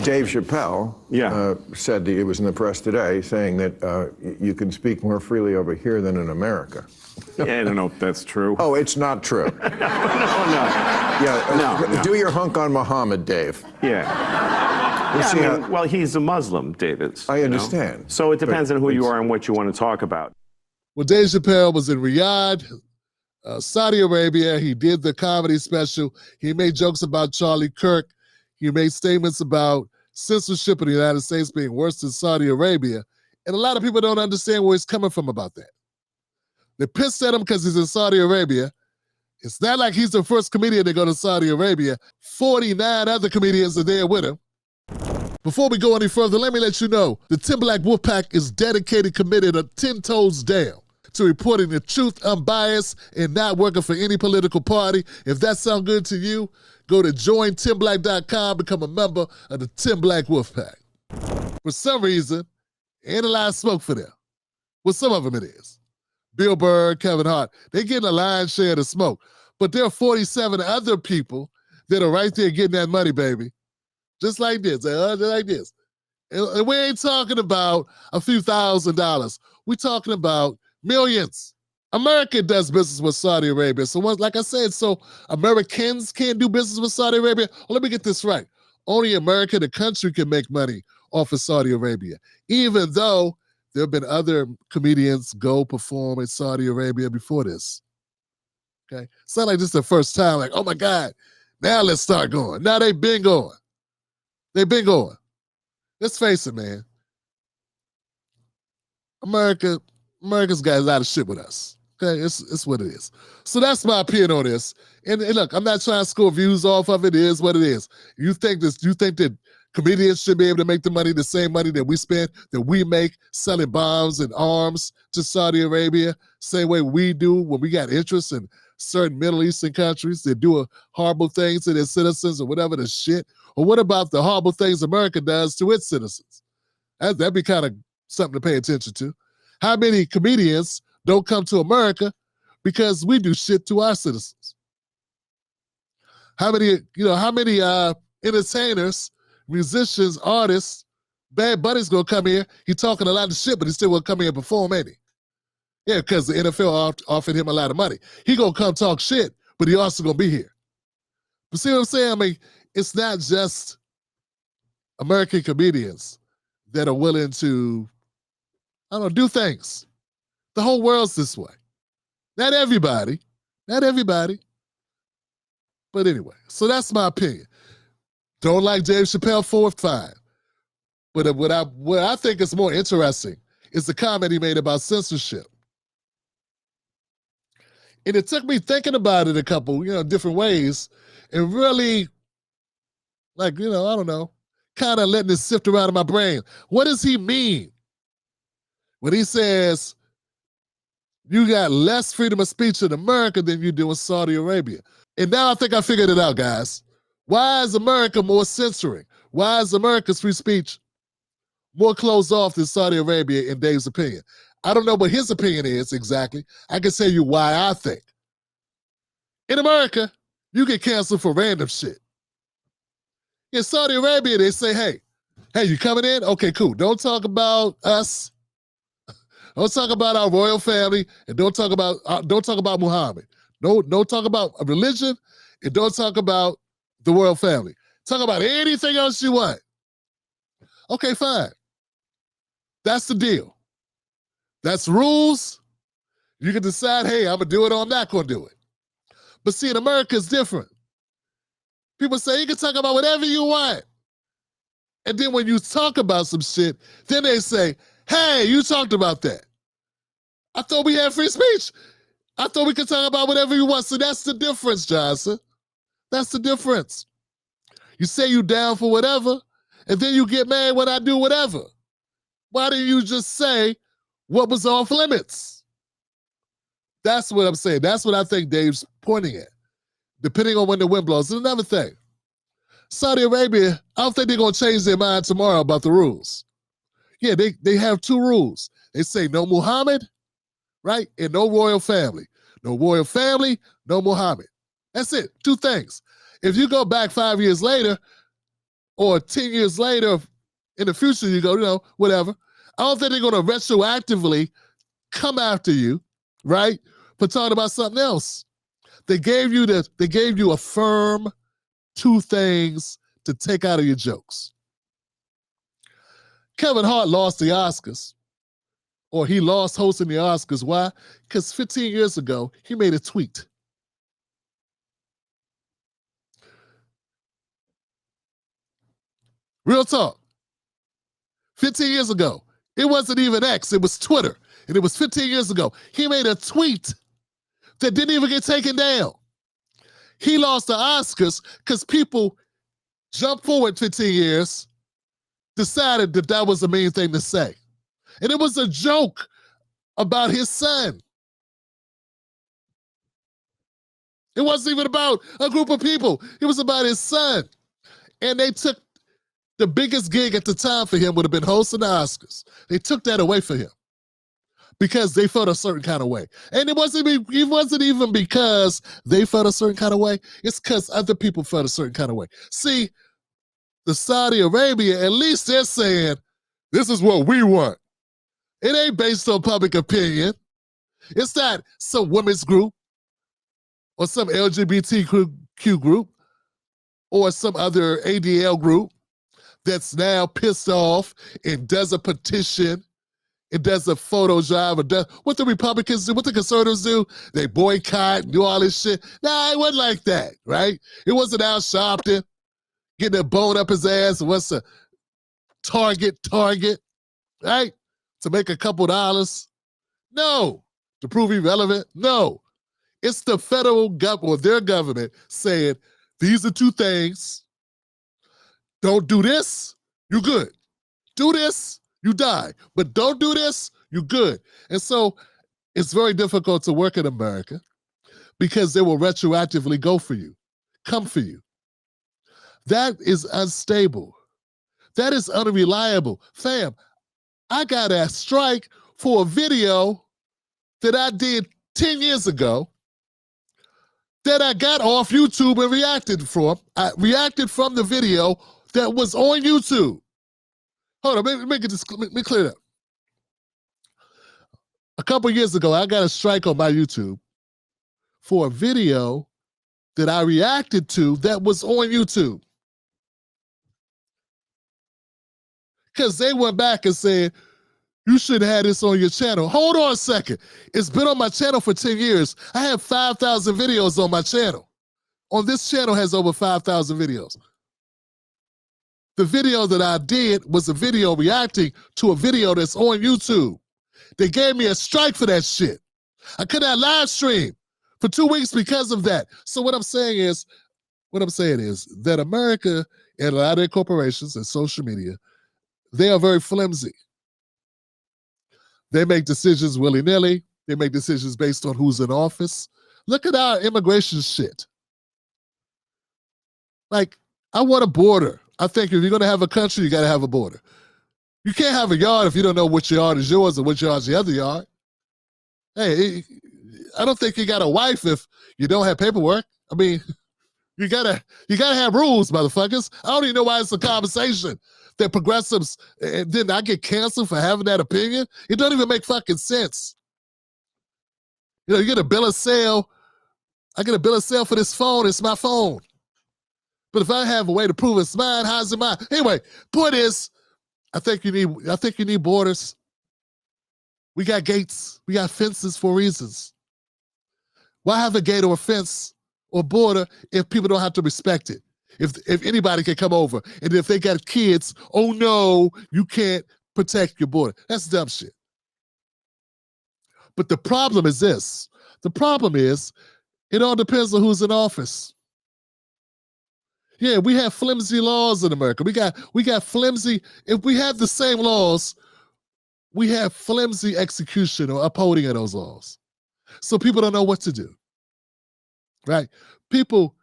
Dave Chappelle said that it was in the press today saying that you can speak more freely over here than in America. Yeah, I don't know if that's true. Oh, it's not true. No. Yeah, No. Do your hunk on Muhammad, Dave. Well, he's a Muslim, David. I understand. So it depends on who you are and what you want to talk about. Well, Dave Chappelle was in Riyadh, Saudi Arabia. He did the comedy special. He made jokes about Charlie Kirk. He made statements about censorship in the United States being worse than Saudi Arabia. And a lot of people don't understand where he's coming from about that. They're pissed at him because he's in Saudi Arabia. It's not like he's the first comedian to go to Saudi Arabia. 49 other comedians are there with him. Before we go any further, let me let you know the Tim Black Wolfpack is dedicated, committed, 10 toes down to reporting the truth, unbiased, and not working for any political party. If that sounds good to you, go to jointimblack.com, become a member of the Tim Black Wolfpack. For some reason, ain't a lot of smoke for them. Well, some of them it is. Bill Burr, Kevin Hart, they getting a lion's share of the smoke. But there are 47 other people that are right there getting that money, baby. Just like this, just like this. And we ain't talking about a few $1,000s. We're talking about millions. America does business with Saudi Arabia. So like I said, so Americans can't do business with Saudi Arabia? Well, let me get this right. Only America, the country, can make money off of Saudi Arabia, even though there have been other comedians go perform in Saudi Arabia before this. Okay? It's not like this is the first time, like, oh my God, now let's start going. Now they've been going. They've been going. Let's face it, man. America's got a lot of shit with us. Okay, it's what it is. So that's my opinion on this. And look, I'm not trying to score views off of it. It is what it is. You think that comedians should be able to make the same money that we spend, that we make selling bombs and arms to Saudi Arabia, same way we do when we got interest in certain Middle Eastern countries that do horrible things to their citizens or whatever the shit. Or what about the horrible things America does to its citizens? That'd be kind of something to pay attention to. How many comedians don't come to America because we do shit to our citizens? How many entertainers, musicians, artists, Bad Bunny's gonna come here. He talking a lot of shit, but he still will come here and perform, ain't he? Yeah, because the NFL offered him a lot of money. He gonna come talk shit, but he also gonna be here. But see what I'm saying? I mean, it's not just American comedians that are willing to, do things. The whole world's this way. Not everybody. But anyway, so that's my opinion. Don't like Dave Chappelle for it, fine. But what I think is more interesting is the comment he made about censorship. And it took me thinking about it a couple, different ways, and really, kind of letting it sift around in my brain. What does he mean when he says you got less freedom of speech in America than you do in Saudi Arabia? And now I think I figured it out, guys. Why is America more censoring? Why is America's free speech more closed off than Saudi Arabia, in Dave's opinion? I don't know what his opinion is exactly. I can tell you why I think. In America, you get canceled for random shit. In Saudi Arabia, they say, hey, you coming in? Okay, cool. Don't talk about us. Don't talk about our royal family, and don't talk about Muhammad. Don't talk about a religion, and don't talk about the royal family. Talk about anything else you want. Okay, fine. That's the deal. That's rules. You can decide, hey, I'm going to do it or I'm not going to do it. But see, in America, it's different. People say, you can talk about whatever you want. And then when you talk about some shit, then they say, hey, you talked about that. I thought we had free speech. I thought we could talk about whatever you want. So that's the difference, Johnson. That's the difference. You say you down for whatever, and then you get mad when I do whatever. Why didn't you just say what was off limits? That's what I'm saying. That's what I think Dave's pointing at, depending on when the wind blows. And another thing, Saudi Arabia, I don't think they're going to change their mind tomorrow about the rules. Yeah, they have two rules. They say no Muhammad, right? And no royal family. No royal family, no Muhammad. That's it. Two things. If you go back 5 years later, or 10 years later in the future, you go, whatever. I don't think they're going to retroactively come after you, right, for talking about something else. They gave you a firm 2 things to take out of your jokes. Kevin Hart lost the Oscars, or he lost hosting the Oscars. Why? Because 15 years ago, he made a tweet. Real talk. 15 years ago. It wasn't even X, it was Twitter. And it was 15 years ago. He made a tweet that didn't even get taken down. He lost the Oscars because people jumped forward 15 years, decided that that was a mean thing to say. And it was a joke about his son. It wasn't even about a group of people. It was about his son. And they took the biggest gig at the time for him would have been hosting the Oscars. They took that away from him because they felt a certain kind of way. And it wasn't even because they felt a certain kind of way. It's because other people felt a certain kind of way. See, the Saudi Arabia, at least they're saying, this is what we want. It ain't based on public opinion. It's not some women's group or some LGBTQ group or some other ADL group that's now pissed off and does a petition, it does a photo drive, or does what the Republicans do, what the conservatives do, they boycott and do all this shit. Nah, it wasn't like that, right? It wasn't Al Sharpton getting a bone up his ass, what's a target, right? To make a couple dollars. No. To prove irrelevant. No. It's the federal government or their government saying, these are 2 things. Don't do this, you're good. Do this, you die. But don't do this, you're good. And so it's very difficult to work in America because they will retroactively come for you. That is unstable. That is unreliable. Fam, I got a strike for a video that I did 10 years ago that I got off YouTube and reacted from. I reacted from the video that was on YouTube. Hold on, let me clear that. A couple years ago, I got a strike on my YouTube for a video that I reacted to that was on YouTube. Because they went back and said, you shouldn't have this on your channel. Hold on a second. It's been on my channel for 10 years. I have 5,000 videos on my channel. On this channel has over 5,000 videos. The video that I did was a video reacting to a video that's on YouTube. They gave me a strike for that shit. I could not live stream for 2 weeks because of that. So what I'm saying is that America and a lot of their corporations and social media, they are very flimsy. They make decisions willy-nilly. They make decisions based on who's in office. Look at our immigration shit. Like, I want a border. I think if you're going to have a country, you got to have a border. You can't have a yard if you don't know which yard is yours and which yard is the other yard. Hey, I don't think you got a wife if you don't have paperwork. I mean, you gotta have rules, motherfuckers. I don't even know why it's a conversation that progressives, and then I get canceled for having that opinion. It don't even make fucking sense. You get a bill of sale. I get a bill of sale for this phone. It's my phone. But if I have a way to prove it's mine, how's it mine? Anyway, point is, I think you need borders. We got gates. We got fences for reasons. Why have a gate or a fence or border if people don't have to respect it? If anybody can come over, and if they got kids, oh no, you can't protect your border. That's dumb shit. But the problem is this. The problem is, it all depends on who's in office. Yeah, we have flimsy laws in America. We got flimsy, if we have the same laws, we have flimsy execution or upholding of those laws. So people don't know what to do, right? People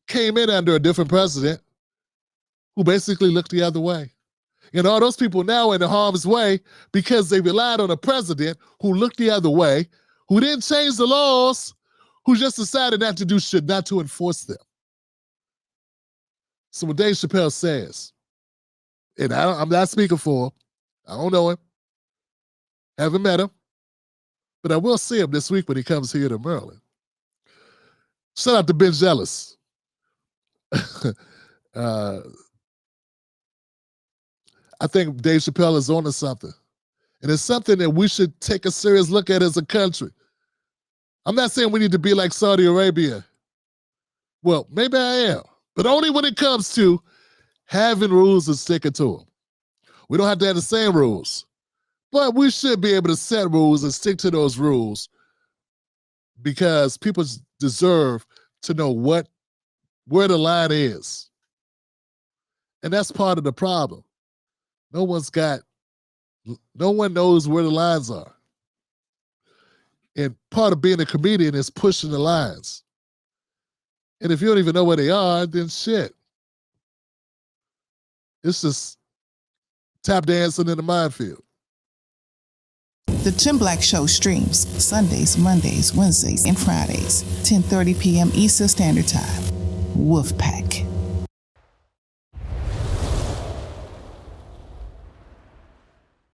came in under a different president who basically looked the other way. And all those people now in the harm's way because they relied on a president who looked the other way, who didn't change the laws, who just decided not to do shit, not to enforce them. So what Dave Chappelle says, And I'm not speaking for him. I don't know him. Haven't met him. But I will see him this week when he comes here to Maryland. Shout out to Ben Jealous. I think Dave Chappelle is onto something. And it's something that we should take a serious look at as a country. I'm not saying we need to be like Saudi Arabia. Well, maybe I am. But only when it comes to having rules and sticking to them. We don't have to have the same rules. But we should be able to set rules and stick to those rules because people deserve to know where the line is. And that's part of the problem. No one knows where the lines are. And part of being a comedian is pushing the lines. And if you don't even know where they are, then shit. It's just tap dancing in the minefield. The Tim Black Show streams Sundays, Mondays, Wednesdays, and Fridays, 10:30 p.m. Eastern Standard Time. Wolfpack.